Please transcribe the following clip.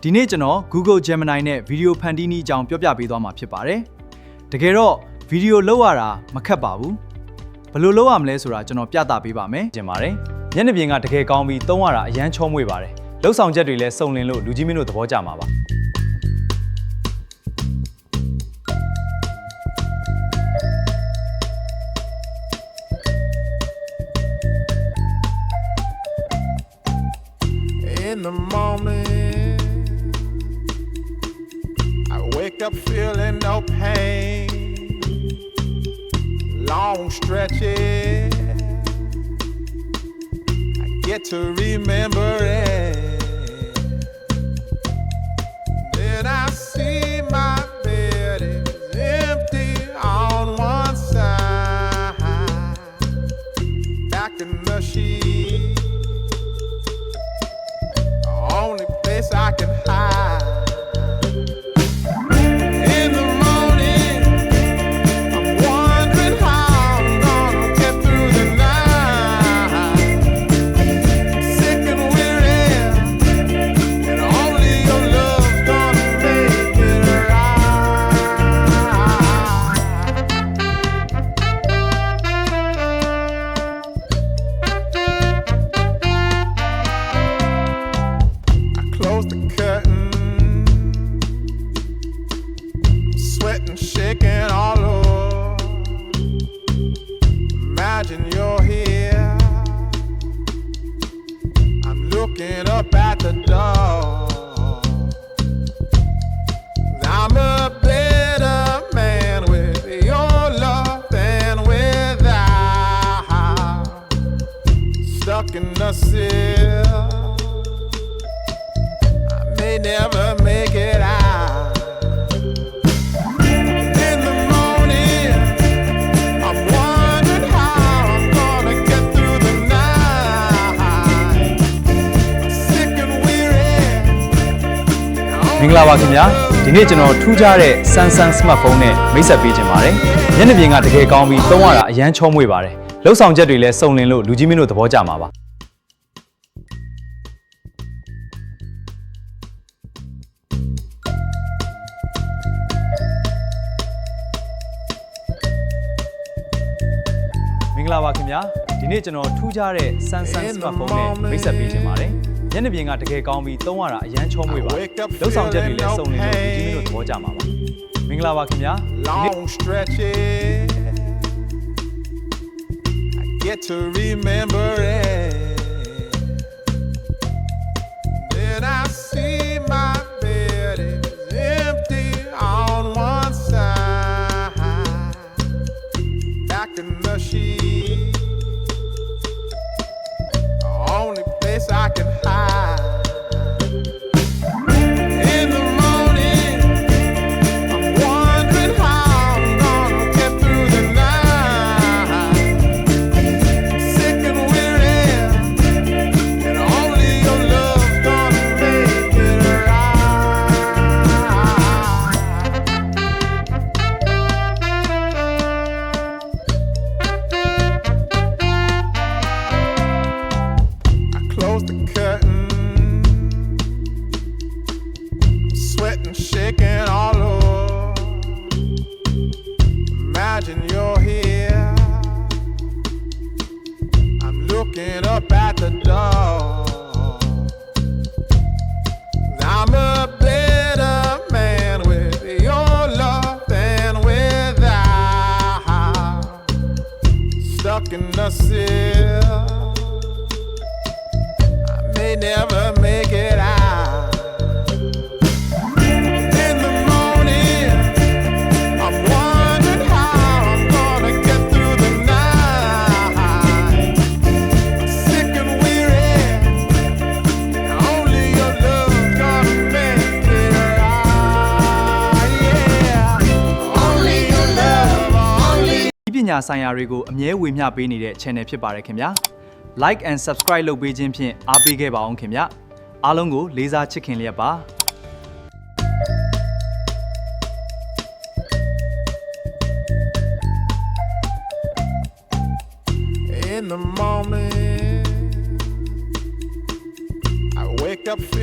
ဒီနေ့ကျွန်တော် Google Gemini နဲ့ video ဖန်တီးနည်းအကြောင်းပြောပြပေးသွားမှာဖြစ်ပါတယ်။တကယ်တော့ video လုပ်ရတာမခက်ပါဘူး။ဘယ်လိုလုပ်ရမလဲဆိုတာကျွန်တော်ပြသပေးပါမယ်။ကျင်ပါတယ်။မျက်နှာပြင်ကတကယ်ကောင်းပြီးသုံးရတာအရန်ချောမွေ့ပါတယ်။လှုပ်ဆောင်ချက်တွေလည်းစုံလင်လို့လူကြီးမင်းတို့သဘောကျမှာပါ။ In the morning, I wake up feeling no pain. Long stretches, I get to remember it. Then I see my bed is empty on one side, back in the sheet. Only place I can hide. In the morning, I'm wondering how I'm gonna get through the night. Sick and weary, and only your love's gonna make it Close the curtain, sweating, shaking all over. Imagine you're here. I'm looking up at the door. I'm a better man with your love than without. Stuck in the cell, may never make it out. In the morning, I'm wondering how I'm gonna get through the night. Sick and weary. မင်္ဂလာပါခင်ဗျာဒီနေ့ကျွန်တော်ထူးခြားတဲ့ Samsung smartphone နဲ့မိတ်ဆက်ပေးခြင်းပါတယ်မျက်နှာပြင်ကတကယ်ကောင်းပြီးသုံးရတာအရန်ချောမွေ့ပါတယ်လှုပ်ဆောင်ချက်တွေလည်းစုံလင်လို့လူကြီးမင်းတို့သဘောကျမှာပါမင်္ဂလာပါခင်ဗျာဒီနေ့ကျွန်တော်ထူးခြားတဲ့ Samsung smartphone နဲ့မိတ်ဆက်ပေးခြင်းပါတယ်မျက်နှာပြင်ကတကယ်ကောင်းပြီးသုံးရတာအရန်ချောမွေ့ပါတယ်လှုပ်ဆောင်ချက်တွေလည်းစုံလင်လို့လူကြီးမင်းတို့သဘောကျမှာပါမင်္ဂလာပါခင်ဗျာ Long stretches, I get to remember it. Then I see my bed is empty on one side, back in the sheet. Only place I can hide. In the morning, I'm wondering how I'm gonna get through the night. Sick and weary, and only your love's gonna make it right. I close the curtain, sweating, shaking all over. Imagine you're here. I'm looking up at the door. I'm a better man with your love than without. Stuck in the cell, I may never make it out. In the morning, I'm wondering how I'm gonna get through the night. Sick and weary, only your love's gonna make it right. Yeah, only your love, only. ဒီပညာဆိုင်ရာတွေကိုအမြဲဝေမျှပေးနေတဲ့ channel ဖြစ်ပါတယ်ခင်ဗျာ like and subscribe လုပ်ပေးခြင်းဖြင့်အားပေးခဲ့ပါအောင်ခင်ဗျာအားလုံးကိုလေးစားချစ်ခင်လျက်ပါ In the morning, I wake up feeling